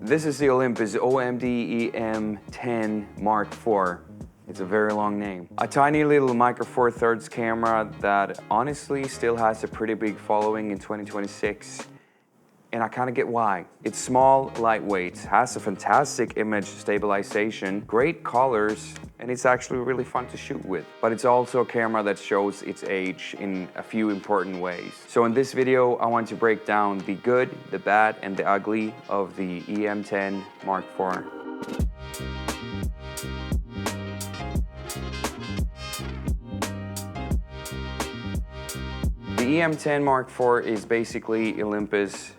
This is the Olympus OMD E-M10 Mark IV. It's a very long name. A tiny little micro four thirds camera that honestly still has a pretty big following in 2026. And I kind of get why. It's small, lightweight, has a fantastic image stabilization, great colors, and it's actually really fun to shoot with. But it's also a camera that shows its age in a few important ways. So in this video, I want to break down the good, the bad, and the ugly of the E-M10 Mark IV. The E-M10 Mark IV is basically Olympus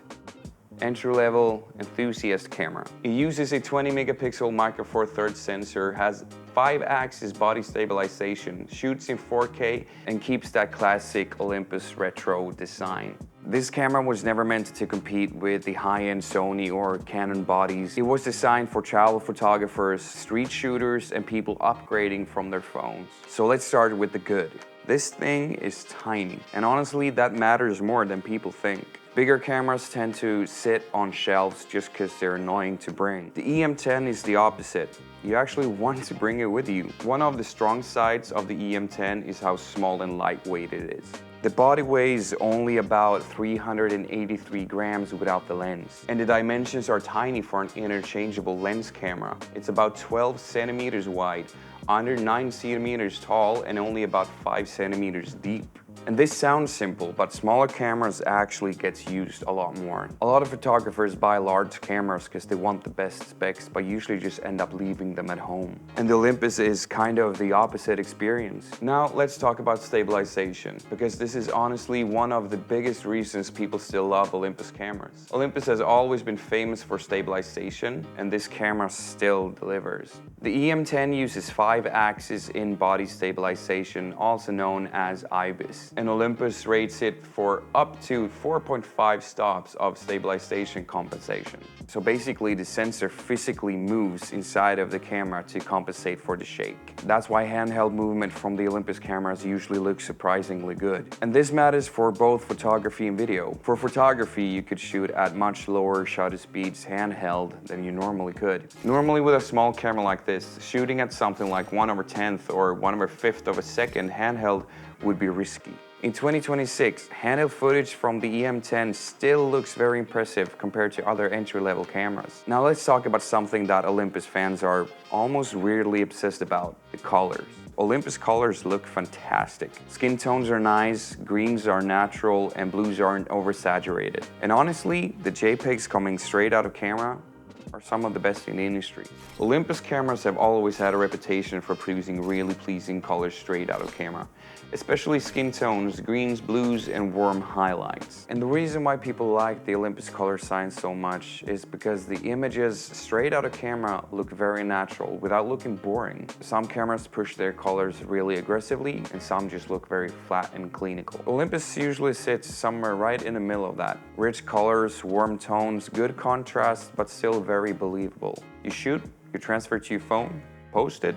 entry-level enthusiast camera. It uses a 20 megapixel micro four thirds sensor, has 5-axis body stabilization, shoots in 4K, and keeps that classic Olympus retro design. This camera was never meant to compete with the high-end Sony or Canon bodies. It was designed for travel photographers, street shooters, and people upgrading from their phones. So let's start with the good. This thing is tiny, and honestly that matters more than people think. Bigger cameras tend to sit on shelves just because they're annoying to bring. The E-M10 is the opposite. You actually want to bring it with you. One of the strong sides of the E-M10 is how small and lightweight it is. The body weighs only about 383 grams without the lens. And the dimensions are tiny for an interchangeable lens camera. It's about 12 centimeters wide, under 9 centimeters tall, and only about 5 centimeters deep. And this sounds simple, but smaller cameras actually gets used a lot more. A lot of photographers buy large cameras because they want the best specs, but usually just end up leaving them at home. And the Olympus is kind of the opposite experience. Now let's talk about stabilization, because this is honestly one of the biggest reasons people still love Olympus cameras. Olympus has always been famous for stabilization, and this camera still delivers. The E-M10 uses 5-axis in-body stabilization, also known as IBIS. And Olympus rates it for up to 4.5 stops of stabilization compensation. So basically the sensor physically moves inside of the camera to compensate for the shake. That's why handheld movement from the Olympus cameras usually looks surprisingly good. And this matters for both photography and video. For photography, you could shoot at much lower shutter speeds handheld than you normally could. Normally with a small camera like this, shooting at something like 1/10th or 1/5th of a second handheld would be risky. In 2026, handheld footage from the E-M10 still looks very impressive compared to other entry-level cameras. Now let's talk about something that Olympus fans are almost weirdly obsessed about, the colors. Olympus colors look fantastic. Skin tones are nice, greens are natural, and blues aren't oversaturated. And honestly, the JPEGs coming straight out of camera are some of the best in the industry. Olympus cameras have always had a reputation for producing really pleasing colors straight out of camera, especially skin tones, greens, blues, and warm highlights. And the reason why people like the Olympus color science so much is because the images straight out of camera look very natural without looking boring. Some cameras push their colors really aggressively, and some just look very flat and clinical. Olympus usually sits somewhere right in the middle of that. Rich colors, warm tones, good contrast, but still very believable. You shoot, you transfer to your phone, post it,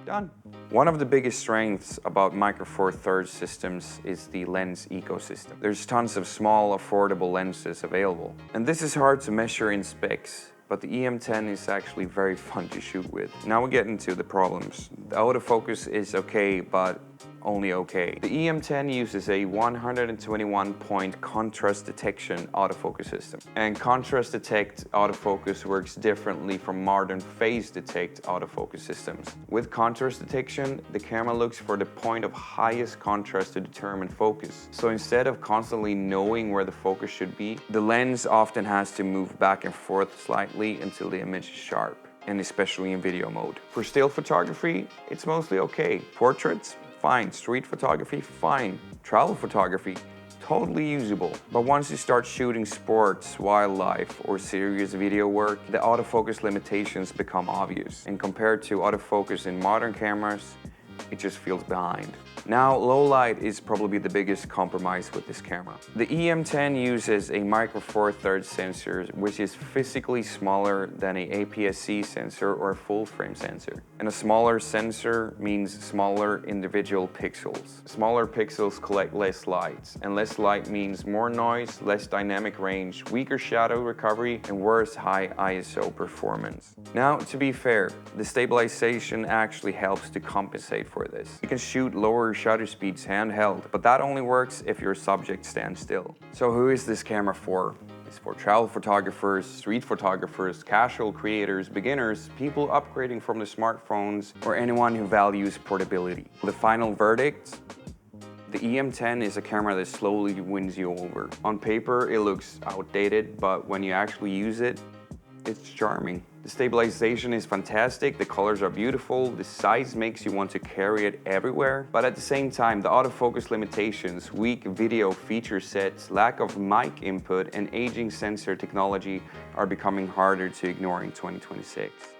done. One of the biggest strengths about micro four thirds systems is the lens ecosystem. There's tons of small, affordable lenses available. And this is hard to measure in specs, but the E-M10 is actually very fun to shoot with. Now we get into the problems. The autofocus is okay, but only okay. The E-M10 uses a 121-point contrast detection autofocus system. And contrast detect autofocus works differently from modern phase detect autofocus systems. With contrast detection, the camera looks for the point of highest contrast to determine focus. So instead of constantly knowing where the focus should be, the lens often has to move back and forth slightly until the image is sharp, and especially in video mode. For still photography, it's mostly okay. Portraits, fine. Street photography, fine. Travel photography, totally usable. But once you start shooting sports, wildlife, or serious video work, the autofocus limitations become obvious. And compared to autofocus in modern cameras, it just feels behind. Now, low light is probably the biggest compromise with this camera. The E-M10 uses a micro four thirds sensor, which is physically smaller than a APS-C sensor or a full frame sensor. And a smaller sensor means smaller individual pixels. Smaller pixels collect less light, and less light means more noise, less dynamic range, weaker shadow recovery, and worse high ISO performance. Now, to be fair, the stabilization actually helps to compensate for this. You can shoot lower shutter speeds handheld, but that only works if your subject stands still. So who is this camera for? It's for travel photographers, street photographers, casual creators, beginners, people upgrading from the smartphones, or anyone who values portability. The final verdict? The E-M10 is a camera that slowly wins you over. On paper, it looks outdated, but when you actually use it, it's charming. The stabilization is fantastic, the colors are beautiful, the size makes you want to carry it everywhere, but at the same time, the autofocus limitations, weak video feature sets, lack of mic input, and aging sensor technology are becoming harder to ignore in 2026.